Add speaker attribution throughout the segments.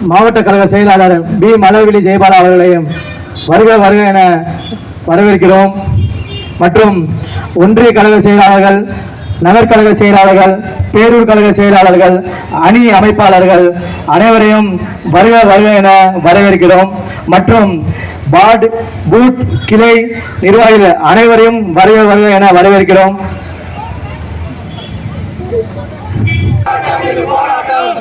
Speaker 1: மாவட்ட கழக செயலாளர் பி மலர்விழி ஜெயபாலா அவர்களையும் வருக வருக என வரவேற்கிறோம். மற்றும் ஒன்றிய கழக செயலாளர்கள், நகர்கழக செயலாளர்கள், பேரூர் கழக செயலாளர்கள், அணி அமைப்பாளர்கள் அனைவரையும் வருக வருக என வரவேற்கிறோம். மற்றும் வார்டு, பூத், கிளை நிர்வாகிகள் அனைவரையும் வருக வருக என வரவேற்கிறோம்.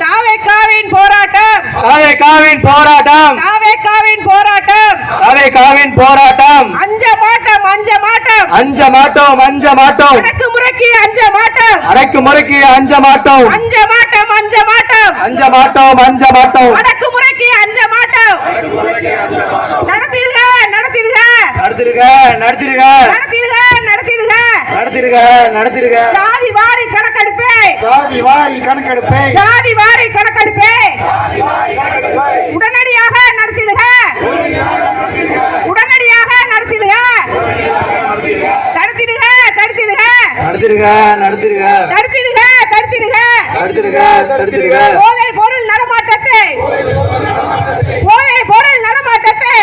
Speaker 2: தாவேகாவின் போராட்டம்,
Speaker 1: தாவேகாவின் போராட்டம்,
Speaker 2: தாவேகாவின் போராட்டம்,
Speaker 1: தாவேகாவின் போராட்டம்.
Speaker 2: அஞ்ச மாட்டோம், அஞ்ச மாட்டோம்,
Speaker 1: அஞ்ச மாட்டோம், அஞ்ச மாட்டோம்,
Speaker 2: அடக்குமுறைக்கு அஞ்ச மாட்டோம்,
Speaker 1: அடக்குமுறைக்கு அஞ்ச மாட்டோம்,
Speaker 2: அஞ்ச மாட்டோம், அஞ்ச மாட்டோம்,
Speaker 1: அஞ்ச மாட்டோம், அஞ்ச மாட்டோம்,
Speaker 2: அடக்குமுறைக்கு அஞ்ச மாட்டோம். நடத்திடுக, நடத்திடுக,
Speaker 1: நடத்திடுக, நடத்திடுக,
Speaker 2: நடத்திடுக, நடத்திடுக,
Speaker 1: நடத்திடுக, நடத்திடுக.
Speaker 2: ஜாதி வாரி கணக்கெடுப்பே,
Speaker 1: ஜாதி வாரி கணக்கெடுப்பை,
Speaker 2: ஜாதி வாரி கணக்கெடுப்பே உடனடியாக நடத்திடுக, உடனடியாக நடத்திடுக, தடுத்திடுக, தடுத்திடுக,
Speaker 1: நடத்திடுக, நடத்திடுக,
Speaker 2: தடுத்திடுக, தடுத்திடுக,
Speaker 1: நடத்திடுக, தடுத்திடுக.
Speaker 2: போதை பொருள் நடமாட்டத்தை, போதை பொருள் நடமாட்டத்தை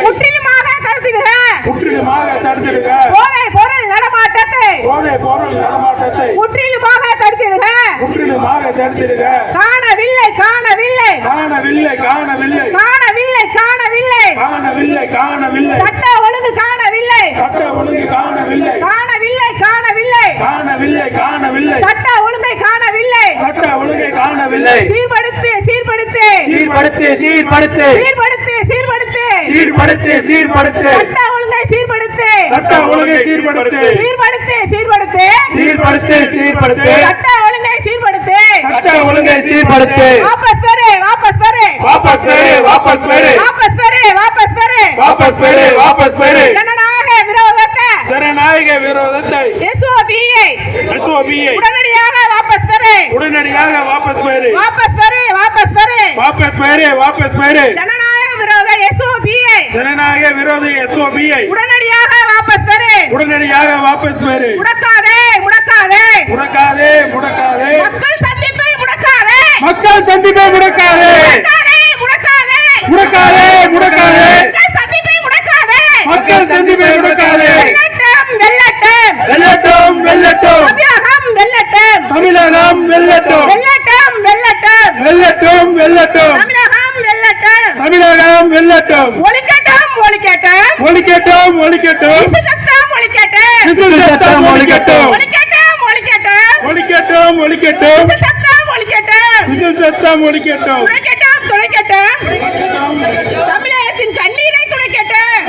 Speaker 2: முற்றிலுமாக தடுத்திடுக,
Speaker 3: முற்றிலுமாக தடுத்திடுக.
Speaker 2: போதை பொருள் நடமாட்டத்தை
Speaker 3: போதை பொருள் நடமாட்டத்தை
Speaker 2: முற்றிலுமாக தடுத்திடுக.
Speaker 3: முற்றிலுமாக தடுத்திடுக.
Speaker 2: காணவில்லை, காணவில்லை,
Speaker 3: காணவில்லை, காணவில்லை,
Speaker 2: காணவில்லை, காணவில்லை,
Speaker 3: காணவில்லை, காணவில்லை,
Speaker 2: சட்ட ஒழுங்கு காணவில்லை,
Speaker 3: சட்ட ஒழுங்கு காணவில்லை,
Speaker 2: காணவில்லை, காணவில்லை,
Speaker 3: காணவில்லை, காணவில்லை,
Speaker 2: சட்ட ஒழுங்கை காணவில்லை,
Speaker 3: சட்ட ஒழுங்கை காணவில்லை.
Speaker 2: சீர்படுத்து, சீர்படுத்து,
Speaker 1: சீர்படுத்து, சீர்படுத்து,
Speaker 2: சீர்படுத்து, சீர்படுத்து,
Speaker 1: சீர்படுத்து, சீர்படுத்து,
Speaker 2: சட்ட ஒழுங்கை சீர்படுத்து,
Speaker 3: சட்ட ஒழுங்கை சீர்படுத்து,
Speaker 2: சீர்படுத்து, சீர்படுத்து,
Speaker 1: சீர்படுத்து, சீர்படுத்து,
Speaker 2: சட்ட ஒழுங்கை சீர்படுத்து.
Speaker 1: சட்ட ஒழுங்கை சீர்படுத்து.
Speaker 2: வாபஸ் பெறு, வாபஸ் பெறு,
Speaker 1: வாபஸ் பெறு, வாபஸ் பெறு,
Speaker 2: வாபஸ் பெறு, வாபஸ் பெறு.
Speaker 1: வாபஸ் பெறு, வாபஸ் பெறு.
Speaker 2: ஜனநாயக விரோதத்தை,
Speaker 3: ஜனநாயக விரோதத்தை
Speaker 2: SOBயை உடனடியாக வாபஸ் பெறு,
Speaker 3: உடனடியாக வாபஸ் பெறு,
Speaker 2: வாபஸ் பெறு, வாபஸ் பெறு.
Speaker 3: வாபஸ் பெறு, வாபஸ் பெறு.
Speaker 2: ஜனநாயக விரோத SOBயை
Speaker 3: ஜனநாயக விரோத SOBயை
Speaker 2: உடனடியாக வாபஸ் பெறு.
Speaker 3: உடனடியாக வாபஸ் பெறு.
Speaker 2: முடக்காதே, முடக்காதே,
Speaker 3: முடக்காதே, முடக்காதே,
Speaker 2: மக்கள் சந்திப்பை முடக்காதே,
Speaker 3: மக்கள் சந்திப்பை முடக்காதே,
Speaker 2: முடக்காதே, முடக்காதே,
Speaker 3: முடக்காதே, முடக்காதே,
Speaker 2: மக்கள் சந்திப்பை முடக்காதே.
Speaker 3: மக்கள் சந்திப்பை முடக்காதே.
Speaker 2: வெல்லட்டும், வெல்லட்டும்,
Speaker 3: வெல்லட்டும், வெல்லட்டும்,
Speaker 2: தமிழகம் வெல்லட்டும்,
Speaker 3: தமிழகம் வெல்லட்டும்,
Speaker 2: வெல்லட்டும், வெல்லட்டும்,
Speaker 3: வெல்லட்டும், வெல்லட்டும்,
Speaker 2: தமிழகம் வெல்லட்டும்,
Speaker 3: தமிழகம் வெல்லட்டும்.
Speaker 2: ஒழிக்கட்டும், ஒழிக்கட்டும்,
Speaker 3: ஒழிக்கட்டும், ஒழிக்கட்டும்,
Speaker 2: விசு சத்தம் ஒழிக்கட்டும்,
Speaker 3: விசில் சத்தம் ஒழிக்கட்டும்,
Speaker 2: ஒழிக்கட்டும், ஒழிக்கட்டும்,
Speaker 3: ஒழிக்கட்டும், ஒழிக்கட்டும்,
Speaker 2: விசு சத்தம் ஒழிக்கட்டும்,
Speaker 3: விசில் சத்தம் ஒழிக்கட்டும்,
Speaker 2: துடைக்கட்டும், துடைக்கட்டும், தமிழகத்தின் கண்ணீரை துடைக்கட்டும்,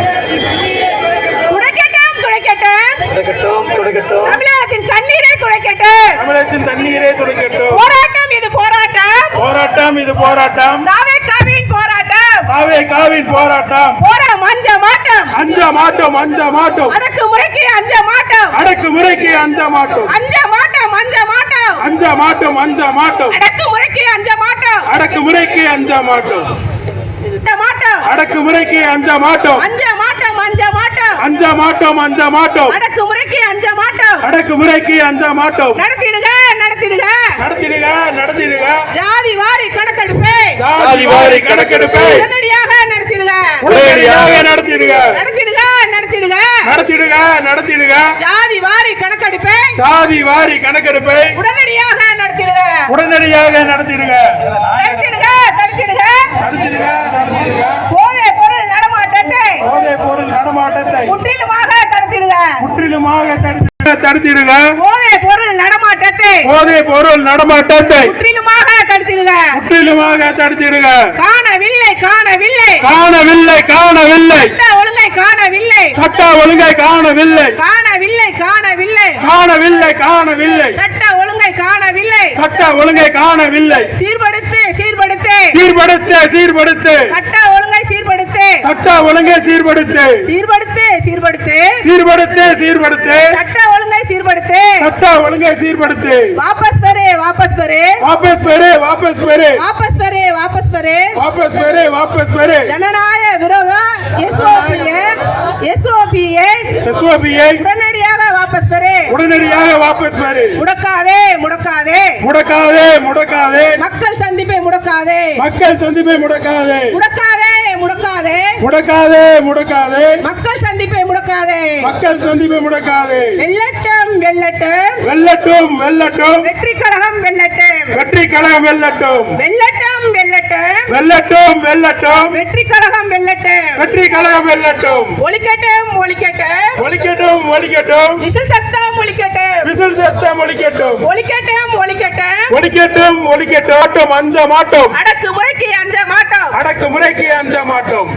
Speaker 2: துடைக்கட்டும், துடைக்கட்டும்,
Speaker 1: தொடக்கட்டும், தொடக்கட்டும்.
Speaker 2: தமிழகத்தின் கண்ணீரை துடைக்கட்டும்.
Speaker 3: தமிழகத்தின் தண்ணீரை துடைக்கட்டும்.
Speaker 2: போராட்டம் இது போராட்டம்,
Speaker 3: போராட்டம் இது போராட்டம்,
Speaker 2: தாவேகாவின் போராட்டம்,
Speaker 3: தாவேகாவின் போராட்டம்.
Speaker 2: போராம் அஞ்ச மாட்டோம்,
Speaker 3: அஞ்ச மாட்டோம், அஞ்ச மாட்டோம்,
Speaker 2: அடக்குமுறைக்கு அஞ்ச மாட்டோம்,
Speaker 3: அடக்குமுறைக்கு அஞ்ச மாட்டோம்,
Speaker 2: அஞ்ச மாட்டோம், அஞ்ச மாட்டோம்,
Speaker 3: அஞ்ச மாட்டோம், அஞ்ச மாட்டோம்,
Speaker 2: அடக்குமுறைக்கு அஞ்ச மாட்டோம்,
Speaker 3: அடக்குமுறைக்கு அஞ்ச மாட்டோம்,
Speaker 2: அஞ்ச மாட்டோம்,
Speaker 3: அடக்குமுறைக்கு அஞ்ச மாட்டோம்,
Speaker 2: அஞ்ச மாட்டோம், அஞ்ச மாட்டோம்,
Speaker 3: அஞ்ச மாட்டோம், அஞ்ச மாட்டோம்,
Speaker 2: அடக்குமுறைக்கு அஞ்ச மாட்டோம்.
Speaker 3: அடக்குமுறைக்கு அஞ்ச மாட்டோம்.
Speaker 2: நடத்திடுக, நடத்திடுக,
Speaker 3: நடத்திடுக, நடத்திடுக,
Speaker 2: ஜாதி வாரி கணக்கெடுப்பை
Speaker 3: ஜாதி வாரி கணக்கெடுப்பை
Speaker 2: உடனடியாக நடத்திடுக,
Speaker 3: உடனடியாக நடத்திடுக,
Speaker 2: நடத்திடுக, நடத்திடுக,
Speaker 3: நடத்திடுக, நடத்திடுக,
Speaker 2: ஜாதி வாரி கணக்கெடுப்பை
Speaker 3: ஜாதி வாரி கணக்கெடுப்பை
Speaker 2: உடனடியாக நடத்திடுக,
Speaker 3: உடனடியாக நடத்திடுக,
Speaker 2: நடத்திடுக, நடத்திடுக.
Speaker 3: நடத்திடுக, நடத்திடுக.
Speaker 2: போதை பொருள் நடமாட்டத்தை
Speaker 3: போதை பொருள் நடமாட்டத்தை
Speaker 2: முற்றிலுமாக தடுத்திடுக,
Speaker 3: முற்றிலுமாக தடுத்திடுக,
Speaker 2: போதை பொருள் நடமாட்டத்தை
Speaker 3: போதை பொருள் நடமாட்டத்தை
Speaker 2: முற்றிலுமாக தடுத்திடுக.
Speaker 3: முற்றிலுமாக தடுத்திடுக.
Speaker 2: காணவில்லை, காணவில்லை,
Speaker 3: காணவில்லை, காணவில்லை,
Speaker 2: சட்ட ஒழுங்கை காணவில்லை,
Speaker 3: சட்ட ஒழுங்கை காணவில்லை,
Speaker 2: காணவில்லை, காணவில்லை,
Speaker 3: காணவில்லை, காணவில்லை,
Speaker 2: சட்ட ஒழுங்கை காணவில்லை,
Speaker 3: சட்ட ஒழுங்கை காணவில்லை.
Speaker 2: சீர்படுத்து, சீர்படுத்து,
Speaker 3: சீர்படுத்து, சீர்படுத்து,
Speaker 2: சட்ட ஒழுங்கை சீர்படுத்து,
Speaker 3: சட்ட ஒழுங்கை சீர்படுத்து,
Speaker 2: சீர்படுத்து, சீர்படுத்து,
Speaker 3: சீர்படுத்து, சீர்படுத்து,
Speaker 2: சட்ட ஒழுங்கை சீர்படுத்து.
Speaker 3: சட்ட ஒழுங்கை சீர்படுத்து.
Speaker 2: வாபஸ் பெறு, வாபஸ் பெறு
Speaker 3: वापस पेरे वापस पेरे
Speaker 2: வாபஸ் பெறு வாபஸ் பெறு
Speaker 3: वापस पेरे वापस पेरे
Speaker 2: ஜனநாயக விரோதம் எஸ்ஓபியை
Speaker 3: एसओपीஐ
Speaker 2: உடனடியாக வாபஸ் பெறு
Speaker 3: உடனடியாக வாபஸ் பெறு
Speaker 2: முடக்காதே முடக்காதே
Speaker 3: முடக்காதே முடக்காதே
Speaker 2: மக்கள் சந்திப்பை முடக்காதே
Speaker 3: மக்கள் சந்திப்பை முடக்காதே
Speaker 2: முடக்காதே முடக்காதே
Speaker 3: முடக்காதே முடக்காதே
Speaker 2: மக்கள் சந்திப்பை முடக்காதே
Speaker 3: மக்கள் சந்திப்பை முடக்காதே
Speaker 2: வெல்லட்டும் வெல்லட்டும்
Speaker 3: வெல்லட்டும் வெல்லட்டும்
Speaker 2: வெற்றி கழகம் வெல்லட்டும்
Speaker 3: வெற்றி கழகம் வெல்லட்டும்
Speaker 2: வெல்லட்டும் வெல்லட்டும்
Speaker 3: வெல்லட்டும் வெல்லட்டும்
Speaker 2: வெற்றி கழகம் வெல்லட்டும்
Speaker 3: வெற்றி கழகம் வெல்லட்டும்
Speaker 2: ஒலிக்கட்டும் ஒலிக்கட்டும்
Speaker 3: ஒலிக்கட்டும் ஒலிக்கட்டும்
Speaker 2: விசில் சத்தம் ஒலிக்கட்டும்
Speaker 3: விசில் சத்தம் ஒலிக்கட்டும்
Speaker 2: ஒலிக்கட்டும் ஒலிக்கட்டும்
Speaker 3: ஒலிக்கட்டும் ஒலிக்கட்டும் அஞ்ச மாட்டோம்
Speaker 2: அடக்குமுறைக்கு அஞ்ச மாட்டோம்
Speaker 3: அடக்குமுறைக்கு அஞ்ச மாட்டோம்